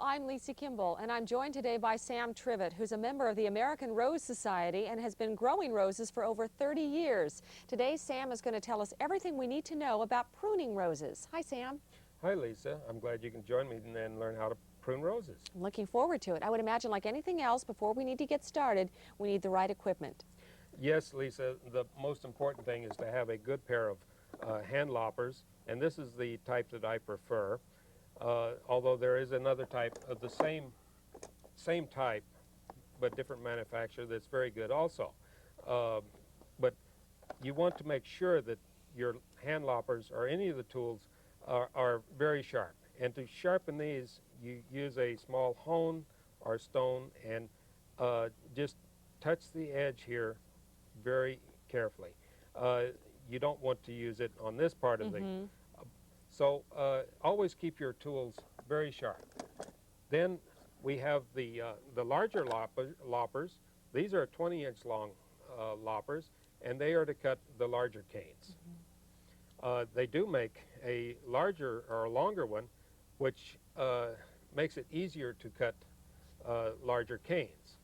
I'm Lisa Kimble, and I'm joined today by Sam Trivitt, who's a member of the American Rose Society and has been growing roses for over 30 years. Today, Sam is going to tell us everything we need to know about pruning roses. Hi, Sam. Hi, Lisa. I'm glad you can join me and learn how to prune roses. I'm looking forward to it. I would imagine, like anything else, before we need to get started, we need the right equipment. Yes, Lisa, the most important thing is to have a good pair of hand loppers, and this is the type that I prefer. Although there is another type of the same type, but different manufacturer that's very good also. But you want to make sure that your hand loppers or any of the tools are very sharp. And to sharpen these, you use a small hone or stone and just touch the edge here very carefully. You don't want to use it on this part of the... So always keep your tools very sharp. Then we have the larger loppers. These are 20-inch long loppers, and they are to cut the larger canes. They do make a larger or a longer one, which makes it easier to cut larger canes.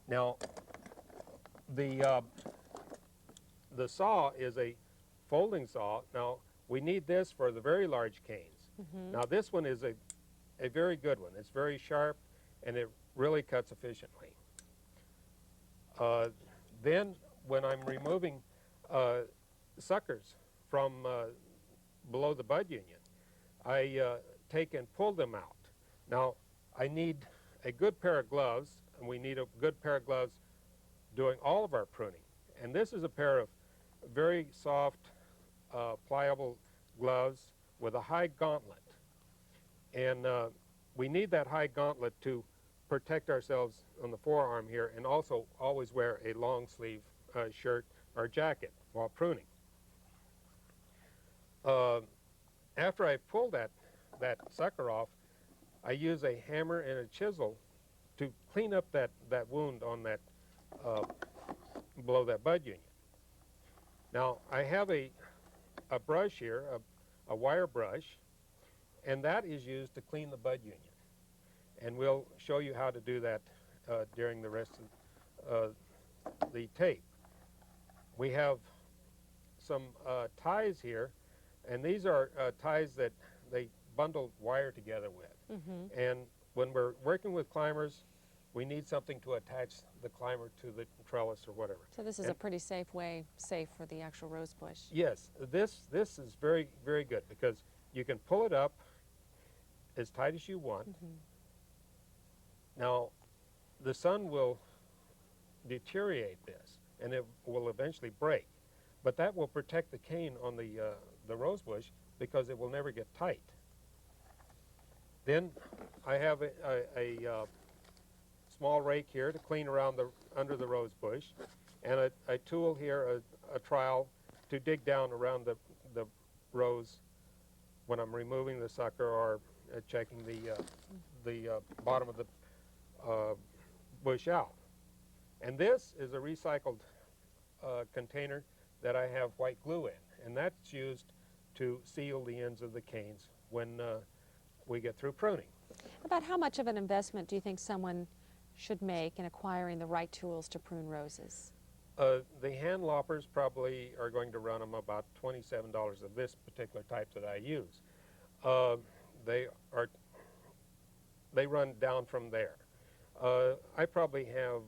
Now, the saw is a folding saw. Now, we need this for the very large canes. Now, this one is a very good one. It's very sharp, and it really cuts efficiently. Then, when I'm removing suckers from below the bud union, I take and pull them out. Now, I need a good pair of gloves, and we need a good pair of gloves doing all of our pruning. And this is a pair of very soft, pliable gloves with a high gauntlet. And we need that high gauntlet to protect ourselves on the forearm here, and also always wear a long sleeve shirt or jacket while pruning. After I pull that sucker off, I use a hammer and a chisel to clean up that wound on that below that bud union. Now, I have a brush here, a wire brush, and that is used to clean the bud union. And we'll show you how to do that during the rest of the tape. We have some ties here, and these are ties that they bundle wire together with. And when we're working with climbers, we need something to attach the climber to the trellis or whatever. So this is a pretty safe for the actual rose bush. Yes, this is very, very good because you can pull it up as tight as you want. Now, the sun will deteriorate this, and it will eventually break. But that will protect the cane on the rose bush because it will never get tight. Then I have a small rake here to clean around under the rose bush, and a tool here, a trowel, to dig down around the rose when I'm removing the sucker or checking the bottom of the bush out. And this is a recycled container that I have white glue in, and that's used to seal the ends of the canes when we get through pruning. About how much of an investment do you think someone should make in acquiring the right tools to prune roses? The hand loppers probably are going to run them about $27 of this particular type that I use. They run down from there. I probably have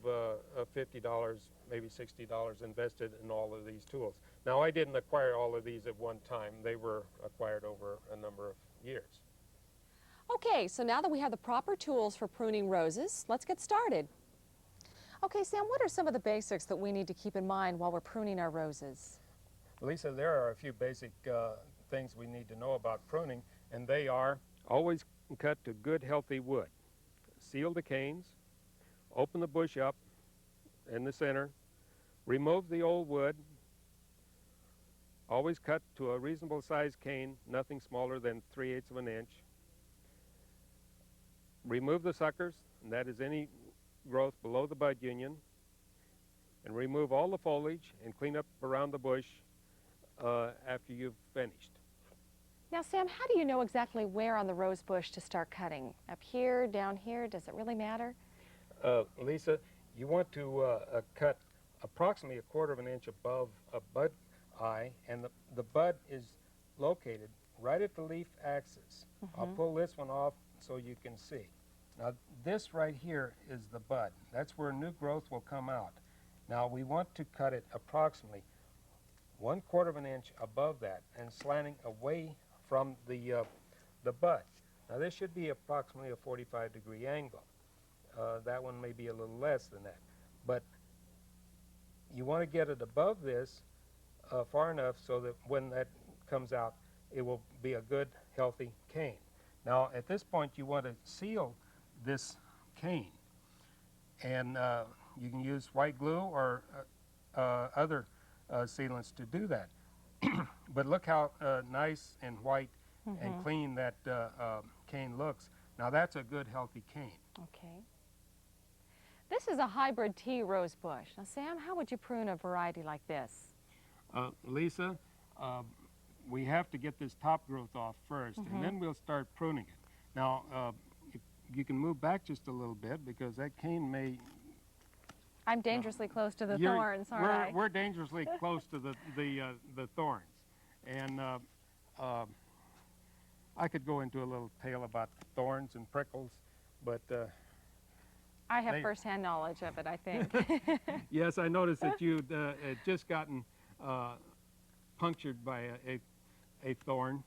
$50, maybe $60 invested in all of these tools. Now, I didn't acquire all of these at one time. They were acquired over a number of years. Okay, so now that we have the proper tools for pruning roses, let's get started. Okay, Sam, what are some of the basics that we need to keep in mind while we're pruning our roses? Lisa, there are a few basic things we need to know about pruning, and they are always cut to good, healthy wood. Seal the canes, open the bush up in the center, remove the old wood, always cut to a reasonable sized cane, nothing smaller than 3/8 of an inch. Remove the suckers, and that is any growth below the bud union, and remove all the foliage and clean up around the bush after you've finished. Now, Sam, how do you know exactly where on the rose bush to start cutting? Up here, down here? Does it really matter? Lisa, you want to cut approximately 1/4 of an inch above a bud eye, and the bud is located right at the leaf axis. I'll pull this one off so you can see. Now this right here is the bud. That's where new growth will come out. Now we want to cut it approximately 1/4 of an inch above that and slanting away from the bud. Now this should be approximately a 45-degree angle. That one may be a little less than that. But you want to get it above this far enough so that when that comes out, it will be a good, healthy cane. Now, at this point, you want to seal this cane. And you can use white glue or other sealants to do that. But look how nice and white and clean that cane looks. Now, that's a good, healthy cane. Okay. This is a hybrid tea rose bush. Now, Sam, how would you prune a variety like this? Lisa, we have to get this top growth off first, and then we'll start pruning it. Now, if you can move back just a little bit because that cane may... I'm dangerously close to the thorns, aren't I? We're dangerously close to the thorns. And I could go into a little tale about thorns and prickles, but... I have first-hand knowledge of it, I think. Yes, I noticed that you'd had just gotten punctured by a thorn.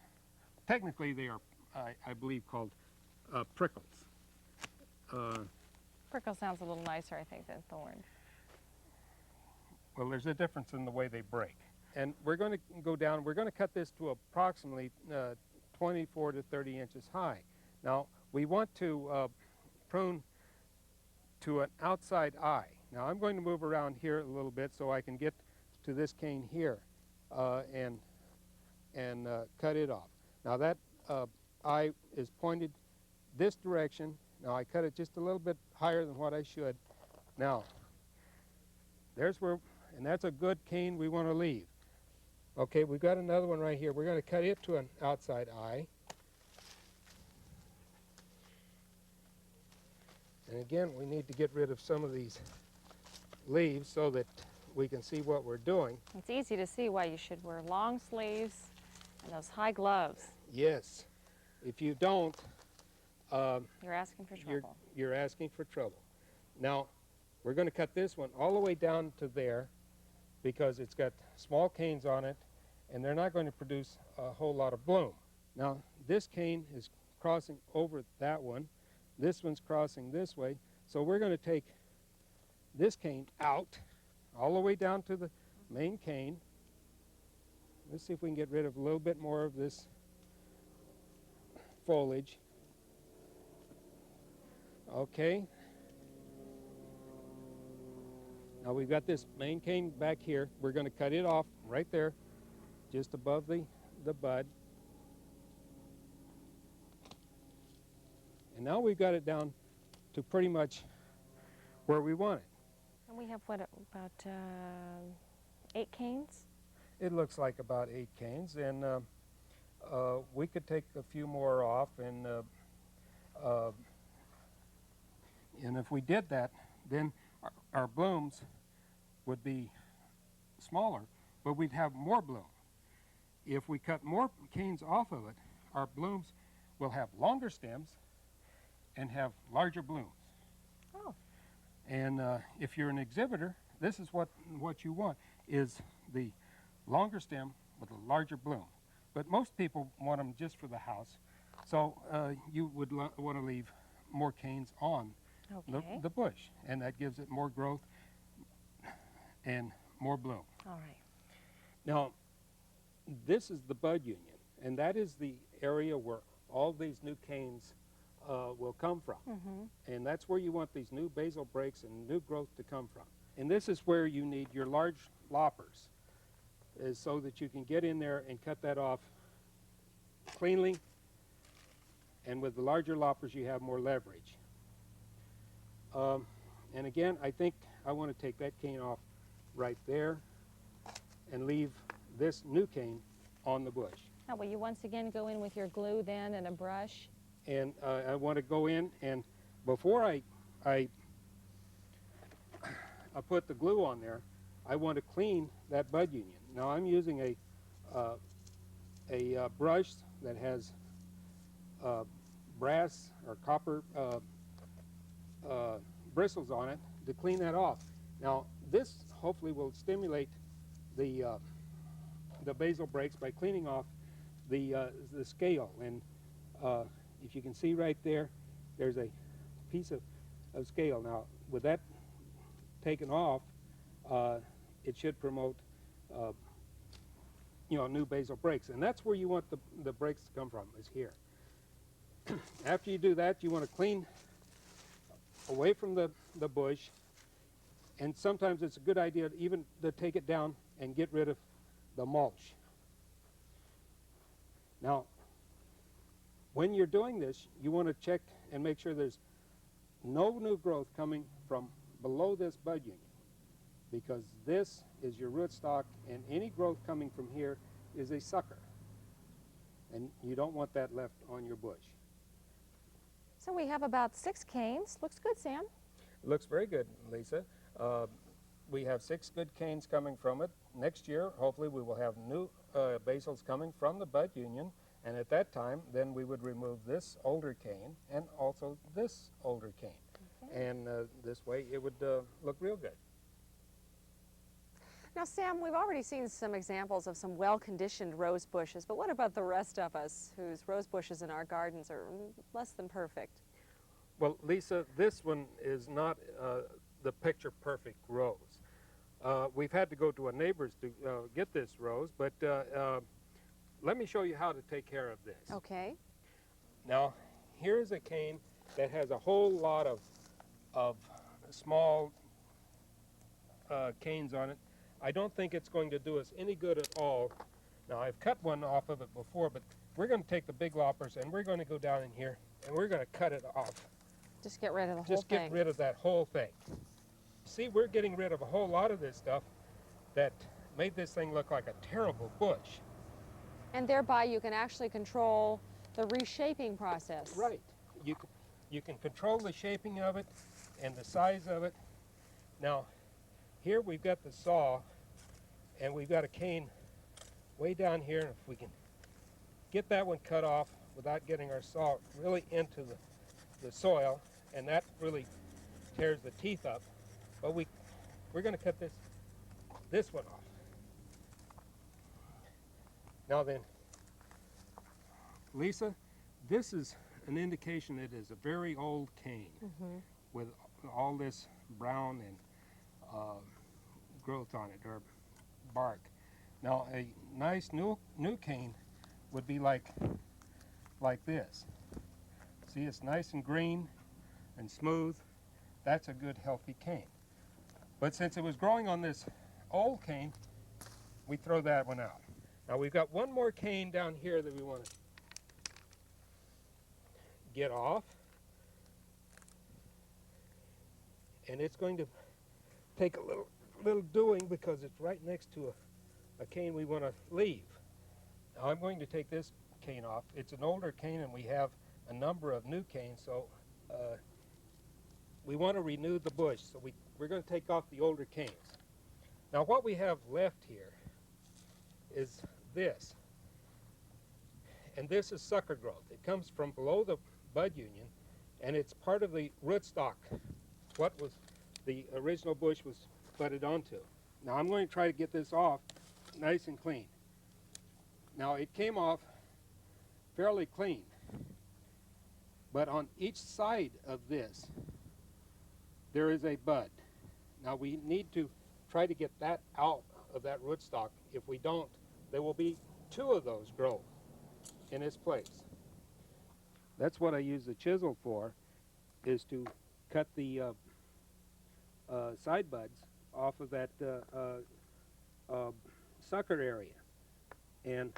Technically, they are, I believe, called prickles. Prickle sounds a little nicer, I think, than thorn. Well, there's a difference in the way they break. And we're going to go down, we're going to cut this to approximately 24 to 30 inches high. Now, we want to prune to an outside eye. Now, I'm going to move around here a little bit so I can get to this cane here and cut it off. Now, that eye is pointed this direction. Now, I cut it just a little bit higher than what I should. Now, there's where, and that's a good cane we want to leave. Okay, we've got another one right here. We're going to cut it to an outside eye. And again, we need to get rid of some of these leaves so that we can see what we're doing. It's easy to see why you should wear long sleeves and those high gloves. Yes. If you don't, you're asking for trouble. You're asking for trouble. Now, we're going to cut this one all the way down to there because it's got small canes on it and they're not going to produce a whole lot of bloom. Now, this cane is crossing over that one. This one's crossing this way. So we're going to take this cane out all the way down to the main cane. Let's see if we can get rid of a little bit more of this foliage. Okay. Now we've got this main cane back here. We're going to cut it off right there, just above the bud. And now we've got it down to pretty much where we want it. And we have, what, about 8 canes? It looks like about 8 canes, and we could take a few more off, and if we did that, then our blooms would be smaller, but we'd have more bloom. If we cut more canes off of it, our blooms will have longer stems and have larger blooms. Oh. And if you're an exhibitor, this is what you want, is the longer stem with a larger bloom. But most people want them just for the house, so you would want to leave more canes on the bush, and that gives it more growth and more bloom. All right. Now, this is the bud union, and that is the area where all these new canes will come from. And that's where you want these new basal breaks and new growth to come from. And this is where you need your large loppers, is so that you can get in there and cut that off cleanly. And with the larger loppers, you have more leverage. And again, I think I want to take that cane off right there and leave this new cane on the bush. How will you once again go in with your glue then and a brush? And I want to go in, and before I put the glue on there, I want to clean that bud union. Now I'm using a brush that has brass or copper bristles on it to clean that off. Now this hopefully will stimulate the basal brakes by cleaning off the scale. And if you can see right there, there's a piece of scale. Now with that taken off, it should promote new basal brakes, and that's where you want the brakes to come from, is here. After you do that, you want to clean away from the bush, and sometimes it's a good idea even to take it down and get rid of the mulch. Now, when you're doing this, you want to check and make sure there's no new growth coming from below this bud union, because this is your rootstock, and any growth coming from here is a sucker, and you don't want that left on your bush. So we have about 6 canes. Looks good, Sam. It looks very good, Lisa. We have 6 good canes coming from it. Next year, hopefully, we will have new basals coming from the bud union, and at that time, then we would remove this older cane and also this older cane. Okay. And this way, it would look real good. Now, Sam, we've already seen some examples of some well-conditioned rose bushes, but what about the rest of us whose rose bushes in our gardens are less than perfect? Well, Lisa, this one is not the picture-perfect rose. We've had to go to a neighbor's to get this rose, but let me show you how to take care of this. Okay. Now, here's a cane that has a whole lot of small canes on it. I don't think it's going to do us any good at all. Now, I've cut one off of it before, but we're going to take the big loppers and we're going to go down in here and we're going to cut it off. Just get rid of the whole thing. Just get rid of that whole thing. See, we're getting rid of a whole lot of this stuff that made this thing look like a terrible bush. And thereby you can actually control the reshaping process. Right. You can control the shaping of it and the size of it. Now, here we've got the saw, and we've got a cane way down here. If we can get that one cut off without getting our saw really into the soil, and that really tears the teeth up. But we're going to cut this one off. Now then, Lisa, this is an indication it is a very old cane with all this brown and growth on it, or bark. Now, a nice new cane would be like this. See, it's nice and green and smooth. That's a good, healthy cane. But since it was growing on this old cane, we throw that one out. Now, we've got one more cane down here that we want to get off. And it's going to take a little doing because it's right next to a cane we want to leave. Now I'm going to take this cane off. It's an older cane and we have a number of new canes, so we want to renew the bush, so we're going to take off the older canes. Now what we have left here is this, and this is sucker growth. It comes from below the bud union, and it's part of the rootstock, what was the original bush was budded onto. Now I'm going to try to get this off nice and clean. Now it came off fairly clean, but on each side of this there is a bud. Now we need to try to get that out of that rootstock. If we don't, there will be 2 of those grow in its place. That's what I use the chisel for, is to cut the side buds off of that sucker area. And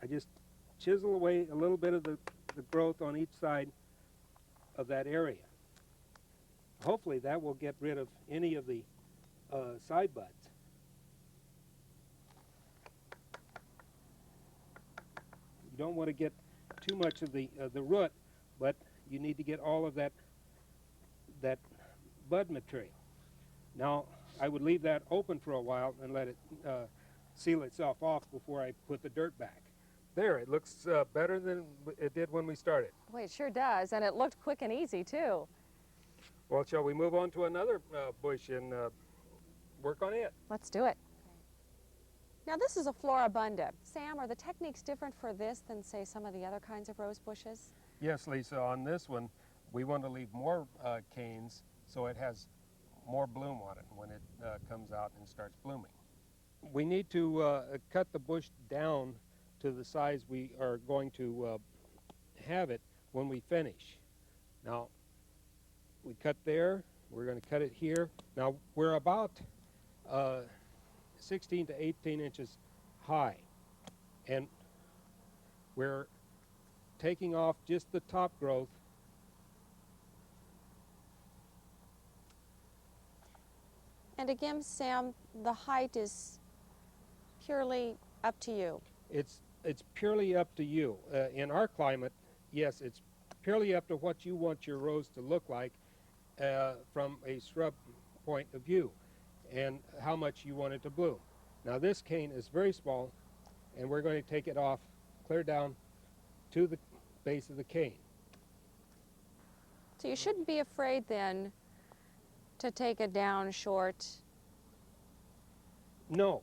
I just chisel away a little bit of the growth on each side of that area. Hopefully that will get rid of any of the side buds. don't want to get too much of the root, but you need to get all of that bud material. Now, I would leave that open for a while and let it seal itself off before I put the dirt back. There, it looks better than it did when we started. Boy, it sure does, and it looked quick and easy, too. Well, shall we move on to another bush and work on it? Let's do it. Now, this is a Floribunda. Sam, are the techniques different for this than, say, some of the other kinds of rose bushes? Yes, Lisa, on this one, we want to leave more canes so it has more bloom on it when it comes out and starts blooming. We need to cut the bush down to the size we are going to have it when we finish. Now, we cut there, we're going to cut it here. Now, we're about 16 to 18 inches high, and we're taking off just the top growth. And again, Sam, the height is purely up to you. It's purely up to you. In our climate, yes, it's purely up to what you want your rose to look like from a shrub point of view, and how much you want it to bloom. Now, this cane is very small, and we're going to take it off clear down to the base of the cane. So you shouldn't be afraid then to take it down short. No.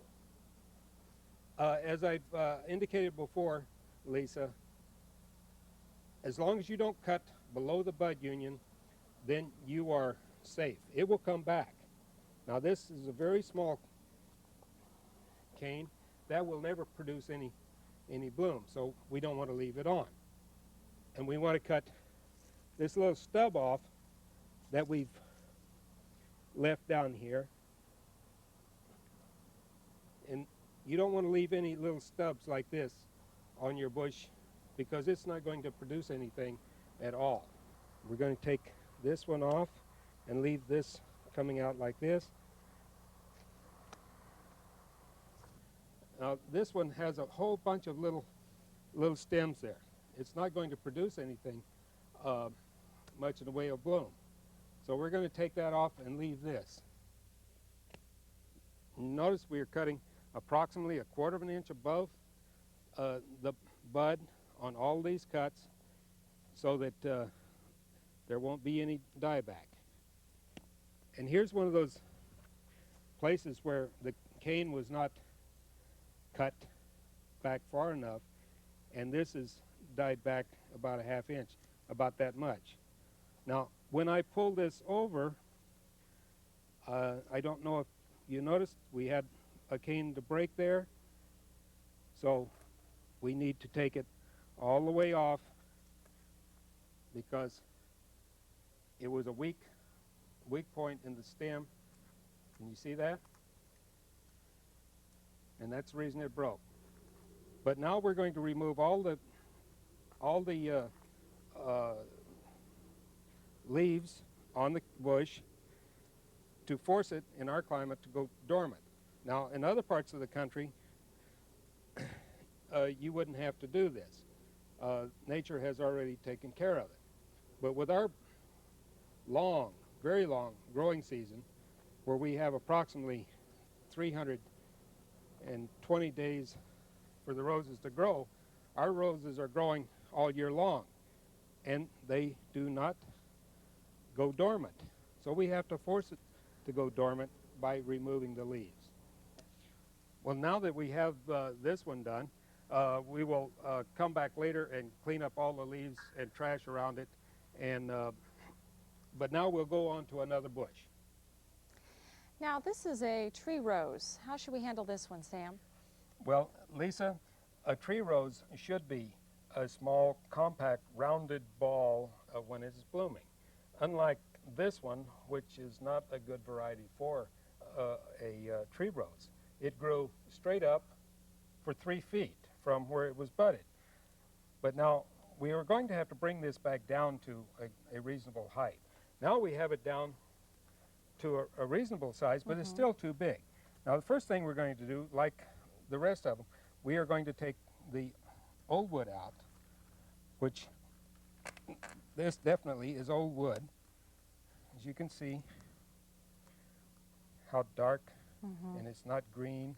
As I've indicated before, Lisa, as long as you don't cut below the bud union, then you are safe. It will come back. Now, this is a very small cane that will never produce any bloom, so we don't want to leave it on. And we want to cut this little stub off that we've left down here. And you don't want to leave any little stubs like this on your bush, because it's not going to produce anything at all. We're going to take this one off and leave this coming out like this. Now, this one has a whole bunch of little stems there. It's not going to produce anything much in the way of bloom. So we're going to take that off and leave this. Notice we are cutting approximately 1/4 inch above the bud on all these cuts, so that there won't be any dieback. And here's one of those places where the cane was not cut back far enough, and this is died back about 1/2 inch, about that much. Now, when I pull this over, I don't know if you noticed we had a cane to break there, so we need to take it all the way off, because it was a weak point in the stem. Can you see that? And that's the reason it broke. But now we're going to remove all the leaves on the bush to force it, in our climate, to go dormant. Now, in other parts of the country, you wouldn't have to do this. Nature has already taken care of it. But with our long, very long growing season, where we have approximately 320 days for the roses to grow, our roses are growing all year long, and they do not go dormant. So we have to force it to go dormant by removing the leaves. Well, now that we have this one done, we will come back later and clean up all the leaves and trash around it. And but now we'll go on to another bush. Now, this is a tree rose. How should we handle this one, Sam? Well, Lisa, a tree rose should be a small, compact, rounded ball when it's blooming. Unlike this one, which is not a good variety for a tree rose. It grew straight up for 3 feet from where it was budded. But now we are going to have to bring this back down to a reasonable height. Now we have it down to a reasonable size, but it's still too big. Now, the first thing we're going to do, like the rest of them, we are going to take the old wood out, which this definitely is old wood. As you can see how dark, and it's not green.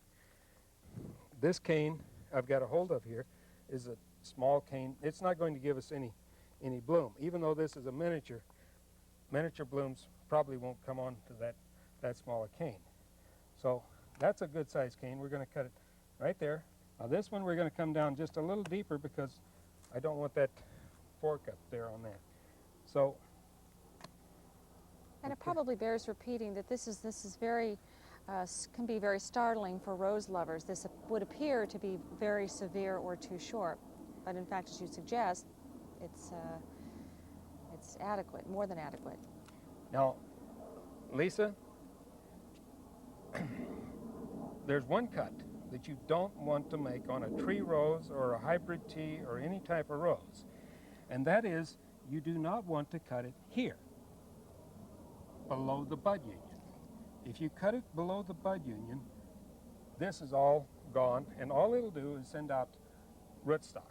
This cane I've got a hold of here is a small cane. It's not going to give us any bloom. Even though this is a miniature blooms probably won't come on to that small a cane. So that's a good sized cane. We're going to cut it right there. Now this one we're going to come down just a little deeper because I don't want that fork up there on that. So, And it probably bears repeating that this is very, can be very startling for rose lovers. This would appear to be very severe or too short, but in fact, as you suggest, it's adequate, more than adequate. now, Lisa, there's one cut that you don't want to make on a tree rose or a hybrid tea or any type of rose, and that is you do not want to cut it here, below the bud union. If you cut it below the bud union, this is all gone, and all it'll do is send out rootstock.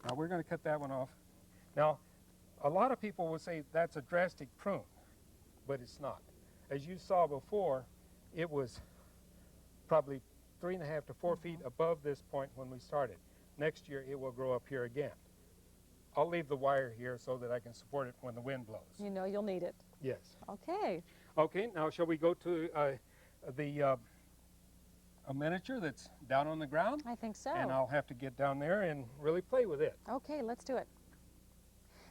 Now we're going to cut that one off. Now, a lot of people will say that's a drastic prune, but it's not. As you saw before, it was probably 3.5 to 4 feet above this point when we started. Next year, it will grow up here again. I'll leave the wire here so that I can support it when the wind blows. You know you'll need it. Yes. Okay. Okay, now shall we go to a miniature that's down on the ground? I think so. And I'll have to get down there and really play with it. Okay, let's do it.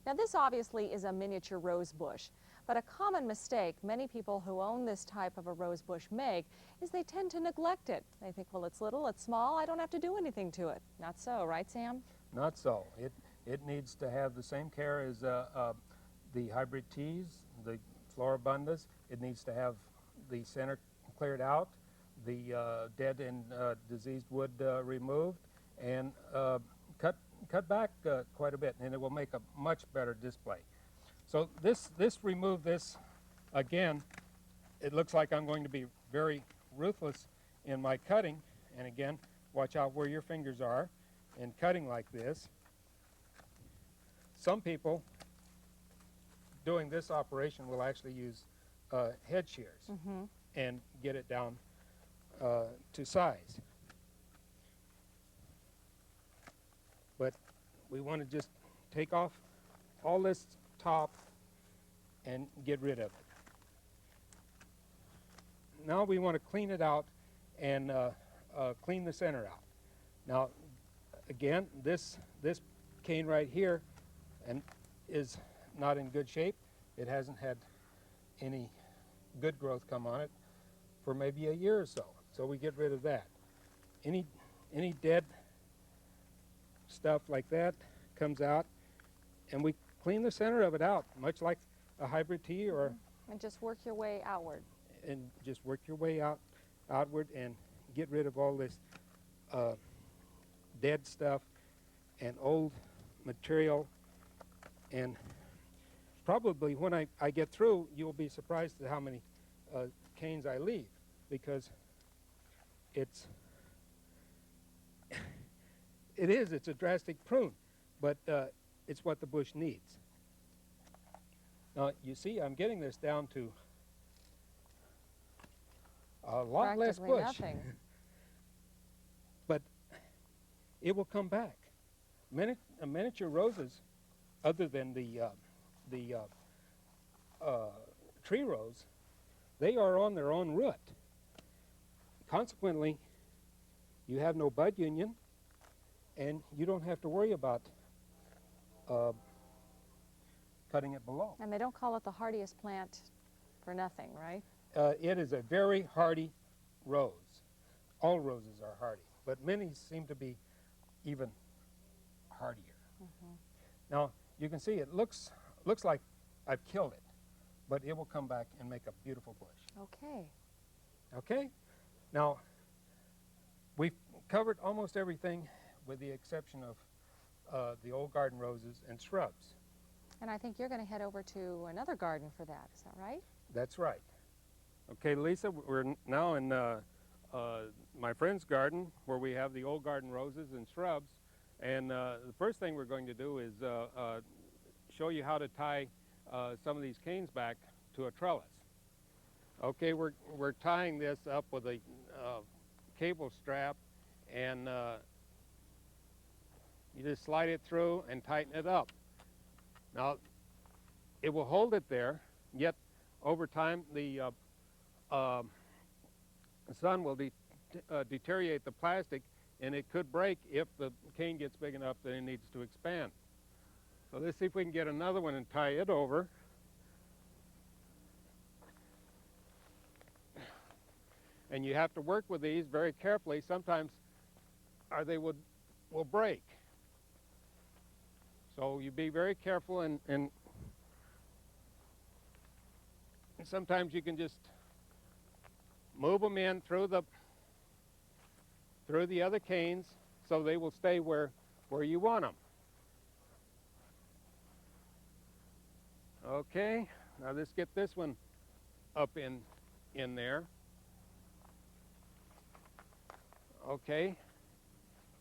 Now this obviously is a miniature rose bush, but a common mistake many people who own this type of a rose bush make is they tend to neglect it. They think, well, it's little, it's small, I don't have to do anything to it. Not so, right, Sam? Not so. It needs to have the same care as the hybrid teas, the Floribundas. It needs to have the center cleared out, the dead and diseased wood removed, and cut back quite a bit, and it will make a much better display. So remove this again. It looks like I'm going to be very ruthless in my cutting, and again, watch out where your fingers are in cutting like this. Some people doing this operation will actually use head shears and get it down to size. But we want to just take off all this top and get rid of it. Now we want to clean it out and clean the center out. Now, again, this cane right here is not in good shape. It hasn't had any good growth come on it for maybe a year or so. So we get rid of that. Any dead stuff like that comes out, and we clean the center of it out, much like a hybrid tea or. And just work your way outward. And just work your way outward and get rid of all this dead stuff and old material. And probably when I get through, you'll be surprised at how many canes I leave, because it's a drastic prune, but it's what the bush needs. Now you see I'm getting this down to a lot less bush. Nothing. But it will come back. Miniature roses, other than the tree rose, they are on their own root. Consequently, you have no bud union, and you don't have to worry about cutting it below. And they don't call it the hardiest plant for nothing, right? It is a very hardy rose. All roses are hardy, but many seem to be even hardier. Now, you can see it looks like I've killed it, but it will come back and make a beautiful bush. Okay. Okay? Now, we've covered almost everything with the exception of the old garden roses and shrubs. And I think you're going to head over to another garden for that. Is that right? That's right. Okay, Lisa, we're now in my friend's garden where we have the old garden roses and shrubs. And the first thing we're going to do is show you how to tie some of these canes back to a trellis. Okay, we're tying this up with a cable strap, and you just slide it through and tighten it up. Now, it will hold it there, yet over time the sun will deteriorate the plastic, and it could break if the cane gets big enough that it needs to expand. So let's see if we can get another one and tie it over. And you have to work with these very carefully. Sometimes they will break. So you be very careful, and sometimes you can just move them in through the other canes so they will stay where you want them. Okay, now let's get this one up in there. Okay,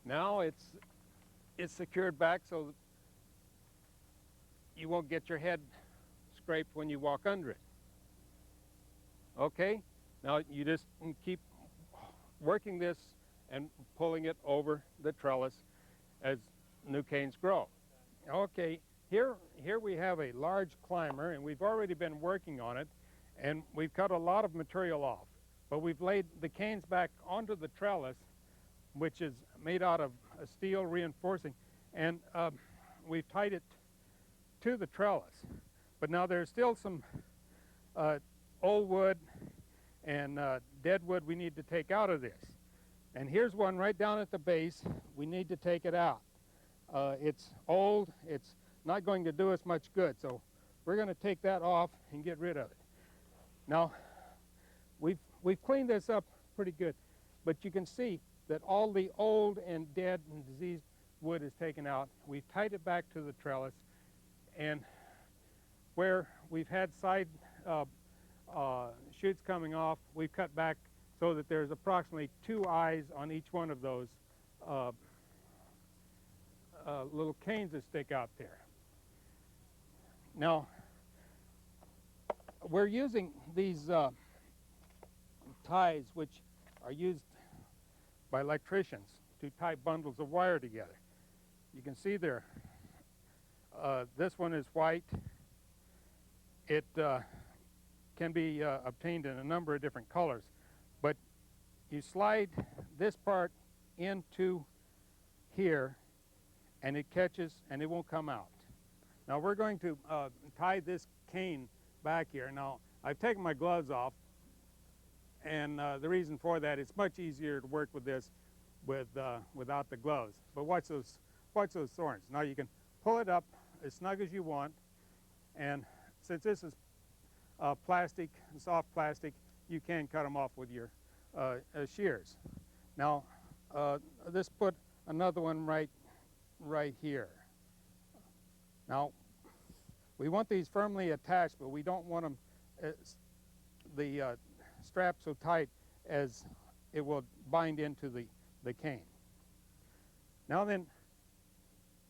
now it's secured back so that you won't get your head scraped when you walk under it. Okay, now you just keep working this and pulling it over the trellis as new canes grow. Okay, here we have a large climber, and we've already been working on it, and we've cut a lot of material off, but we've laid the canes back onto the trellis, which is made out of steel reinforcing, and we've tied it to the trellis. But now there's still some old wood and dead wood we need to take out of this. And here's one right down at the base. We need to take it out. It's old, it's not going to do us much good, so we're going to take that off and get rid of it. Now, we've cleaned this up pretty good, but you can see that all the old and dead and diseased wood is taken out. We've tied it back to the trellis, and where we've had side shoots coming off, we've cut back so that there's approximately 2 eyes on each one of those little canes that stick out there. Now, we're using these ties, which are used by electricians to tie bundles of wire together. You can see there, this one is white. It can be obtained in a number of different colors, but you slide this part into here and it catches and it won't come out. Now we're going to tie this cane back here. Now I've taken my gloves off, and the reason for that, it's much easier to work with this without the gloves. But watch those thorns. Now you can pull it up as snug as you want, and since this is plastic, soft plastic, you can cut them off with your shears. Now let's put another one right here. Now we want these firmly attached, but we don't want them the strap so tight as it will bind into the cane. Now then,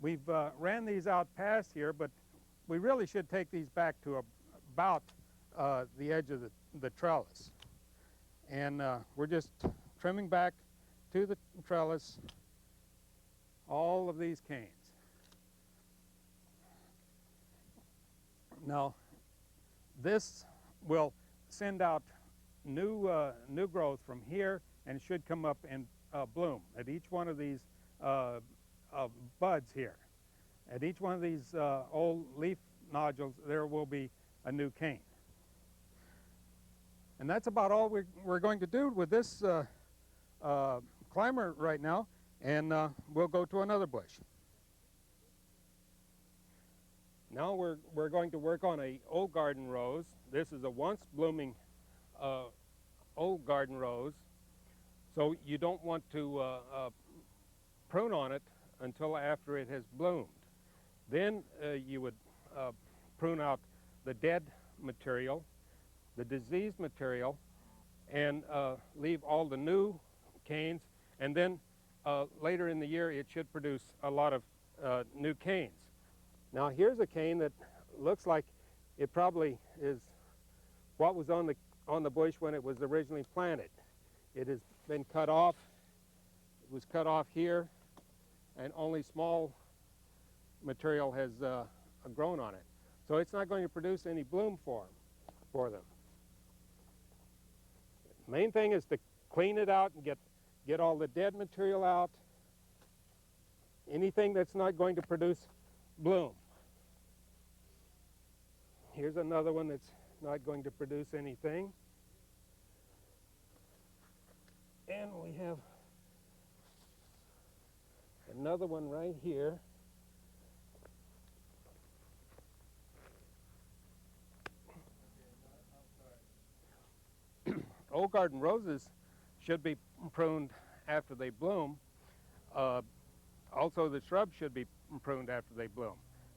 we've ran these out past here, but we really should take these back to about the edge of the trellis. And we're just trimming back to the trellis all of these canes. Now, this will send out new growth from here, and it should come up and bloom at each one of these buds here. At each one of these old leaf nodules, there will be a new cane. And that's about all we're going to do with this climber right now, and we'll go to another bush. Now we're going to work on a old garden rose. This is a once blooming old garden rose, so you don't want to prune on it until after it has bloomed. Then you would prune out the dead material, the diseased material, and leave all the new canes, and then later in the year it should produce a lot of new canes. Now here's a cane that looks like it probably is what was on the bush when it was originally planted. It has been cut off. It was cut off here, and only small material has grown on it. So it's not going to produce any bloom for them. The main thing is to clean it out and get all the dead material out, anything that's not going to produce bloom. Here's another one that's not going to produce anything. And we have another one right here. Old garden roses should be pruned after they bloom. Also, the shrubs should be pruned after they bloom.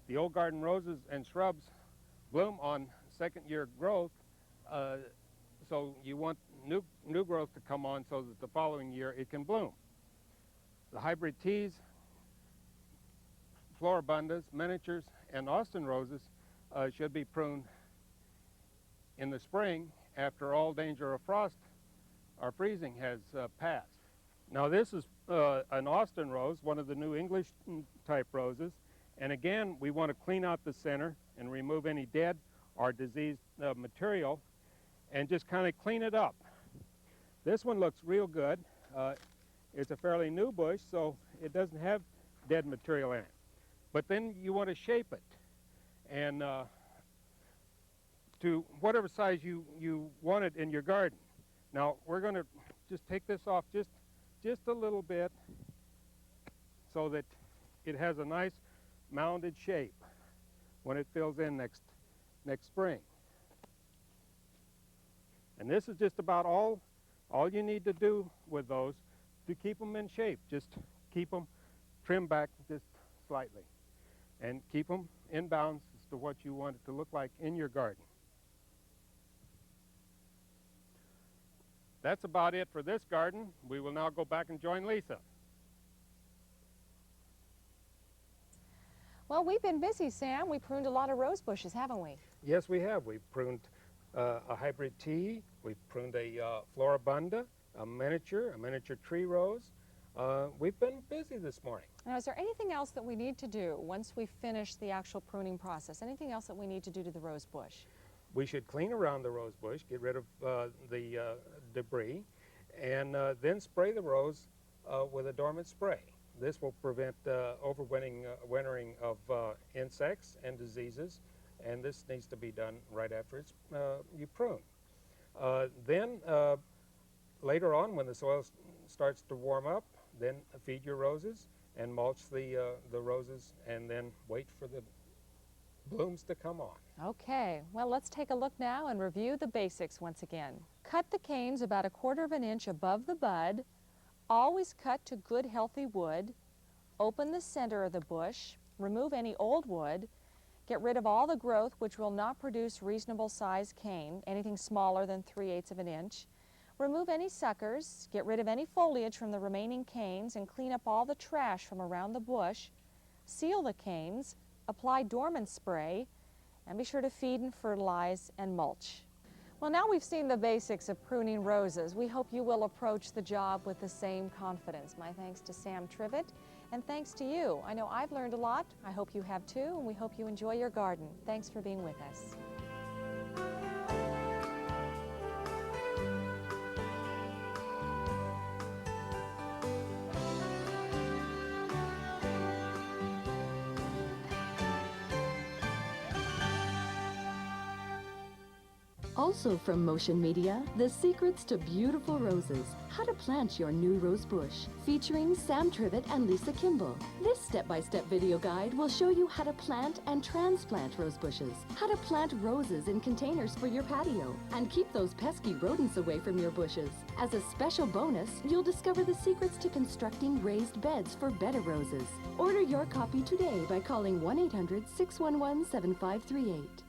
The old garden roses and shrubs bloom on second-year growth, so you want new growth to come on so that the following year it can bloom. The hybrid teas, Floribundas, miniatures, and Austin roses should be pruned in the spring after all danger of frost or freezing has passed. Now this is an Austin rose, one of the new English type roses, and again we want to clean out the center and remove any dead or diseased material and just kind of clean it up. This one looks real good. It's a fairly new bush, so it doesn't have dead material in it. But then you want to shape it and to whatever size you want it in your garden. Now we're going to just take this off just a little bit so that it has a nice mounded shape when it fills in next spring. And this is just about all you need to do with those to keep them in shape. Just keep them trimmed back just slightly and keep them in bounds as to what you want it to look like in your garden. That's about it for this garden. We will now go back and join Lisa. Well, we've been busy, Sam. We pruned a lot of rose bushes, haven't we? Yes, we have. We've pruned a hybrid tea. We've pruned a Floribunda, a miniature tree rose. We've been busy this morning. Now, is there anything else that we need to do once we finish the actual pruning process? Anything else that we need to do to the rose bush? We should clean around the rose bush, get rid of the debris, and then spray the rose with a dormant spray. This will prevent overwintering of insects and diseases, and this needs to be done right after you prune. Then later on, when the soil starts to warm up, then feed your roses and mulch the roses, and then wait for the blooms to come on. Okay, well, let's take a look now and review the basics once again. Cut the canes about 1/4 of an inch above the bud. Always cut to good healthy wood. Open the center of the bush. Remove any old wood. Get rid of all the growth which will not produce reasonable size cane, anything smaller than 3/8 of an inch. Remove any suckers. Get rid of any foliage from the remaining canes and clean up all the trash from around the bush. Seal the canes. Apply dormant spray, and be sure to feed and fertilize and mulch. Well, now we've seen the basics of pruning roses. We hope you will approach the job with the same confidence. My thanks to Sam Trivitt, and thanks to you. I know I've learned a lot. I hope you have too, and we hope you enjoy your garden. Thanks for being with us. Also from Motion Media, The Secrets to Beautiful Roses, How to Plant Your New Rose Bush, featuring Sam Trivitt and Lisa Kimble. This step-by-step video guide will show you how to plant and transplant rose bushes, how to plant roses in containers for your patio, and keep those pesky rodents away from your bushes. As a special bonus, you'll discover the secrets to constructing raised beds for better roses. Order your copy today by calling 1-800-611-7538.